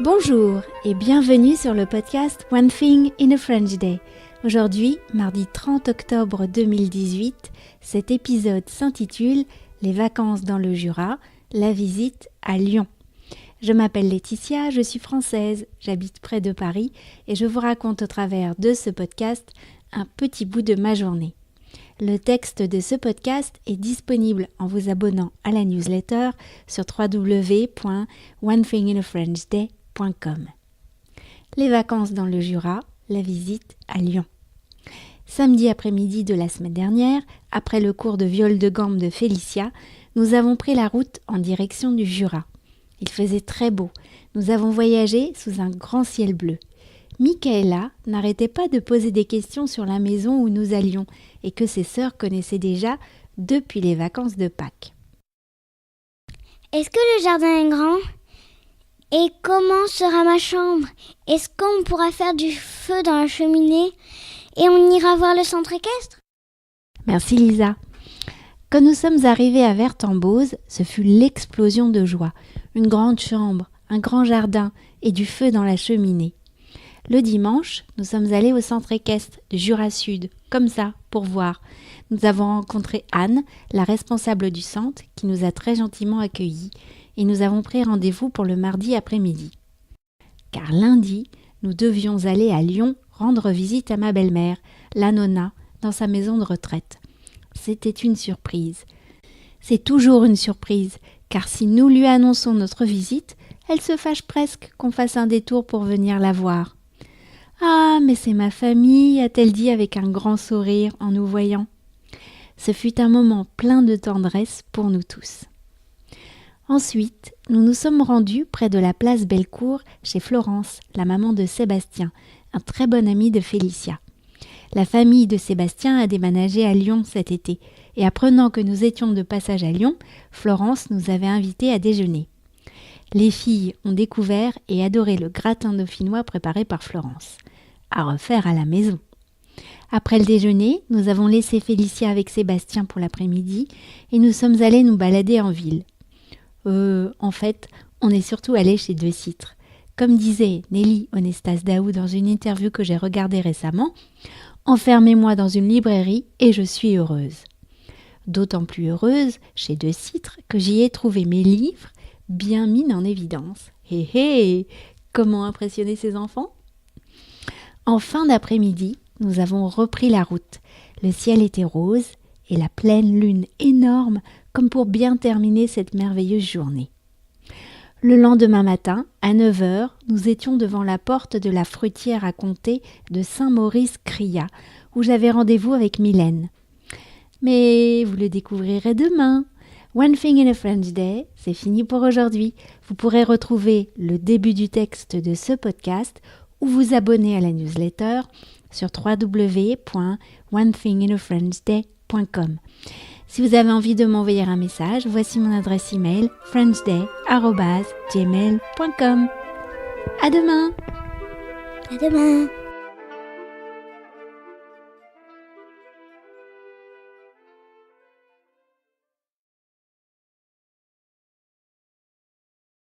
Bonjour et bienvenue sur le podcast One Thing in a French Day. Aujourd'hui, mardi 30 octobre 2018, cet épisode s'intitule « Les vacances dans le Jura, la visite à Lyon ». Je m'appelle Laetitia, je suis française, j'habite près de Paris et je vous raconte au travers de ce podcast un petit bout de ma journée. Le texte de ce podcast est disponible en vous abonnant à la newsletter sur www.onethinginafrenchday.com. Les vacances dans le Jura, la visite à Lyon. Samedi après-midi de la semaine dernière, après le cours de viol de gambe de Félicia, nous avons pris la route en direction du Jura. Il faisait très beau. Nous avons voyagé sous un grand ciel bleu. Michaela n'arrêtait pas de poser des questions sur la maison où nous allions et que ses sœurs connaissaient déjà depuis les vacances de Pâques. Est-ce que le jardin est grand ? Et comment sera ma chambre ? Est-ce qu'on pourra faire du feu dans la cheminée ? Et on ira voir le centre équestre ? Merci Lisa. Quand nous sommes arrivés à Vertembose, ce fut l'explosion de joie. Une grande chambre, un grand jardin et du feu dans la cheminée. Le dimanche, nous sommes allés au centre équestre du Jura Sud, comme ça, pour voir. Nous avons rencontré Anne, la responsable du centre, qui nous a très gentiment accueillis, et nous avons pris rendez-vous pour le mardi après-midi. Car lundi, nous devions aller à Lyon rendre visite à ma belle-mère, la Nonna, dans sa maison de retraite. C'était une surprise. C'est toujours une surprise, car si nous lui annonçons notre visite, elle se fâche presque qu'on fasse un détour pour venir la voir. « Ah, mais c'est ma famille », a-t-elle dit avec un grand sourire en nous voyant. Ce fut un moment plein de tendresse pour nous tous. Ensuite, nous nous sommes rendus près de la place Bellecour chez Florence, la maman de Sébastien, un très bon ami de Félicia. La famille de Sébastien a déménagé à Lyon cet été, et apprenant que nous étions de passage à Lyon, Florence nous avait invités à déjeuner. Les filles ont découvert et adoré le gratin dauphinois préparé par Florence, à refaire à la maison. Après le déjeuner, nous avons laissé Félicia avec Sébastien pour l'après-midi et nous sommes allés nous balader en ville. En fait, on est surtout allés chez Deux Citres. Comme disait Nelly Onestas Daou dans une interview que j'ai regardée récemment, « Enfermez-moi dans une librairie et je suis heureuse ». D'autant plus heureuse chez Deux Citres que j'y ai trouvé mes livres bien mis en évidence. Hé hé, comment impressionner ses enfants ? En fin d'après-midi, nous avons repris la route. Le ciel était rose et la pleine lune énorme comme pour bien terminer cette merveilleuse journée. Le lendemain matin, à 9h, nous étions devant la porte de la fruitière à comté de Saint-Maurice-Cria, où j'avais rendez-vous avec Mylène. Mais vous le découvrirez demain. One Thing in a French Day, c'est fini pour aujourd'hui. Vous pourrez retrouver le début du texte de ce podcast ou vous abonner à la newsletter sur www.onethinginafrenchday.com. Si vous avez envie de m'envoyer un message, voici mon adresse email frenchday@gmail.com. À demain! À demain!